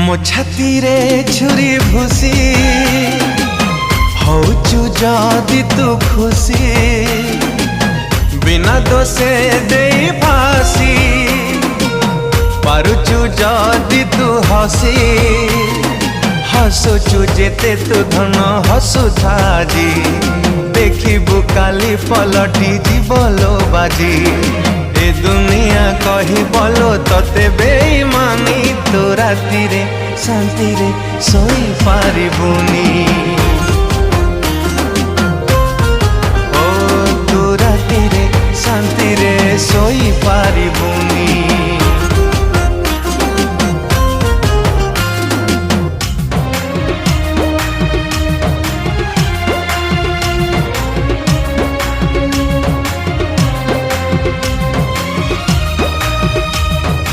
ମୋ ଛାତିରେ ଛୁରୀ ଭୁସି ହଉଚୁ ଯଦି ତୁ ଖୁସି ବିନା ଦୋଷେ ଦେଇ ଫାସି ପାରୁଚୁ ଯଦି ତୁ ହସି ହସୁଚୁ ଯେତେ ତୁ ଧନ ହସୁଥା ଆଜି ଦେଖିବୁ କାଲି ପଲଟି ଯିବ ଲୋ ବାଜି ए दुनिया कही बोलो तोते बेईमानी तो राति रे शांति रे सोई पारिबुनी ओ तू राति रे शांति रे सोई पारिबुनी।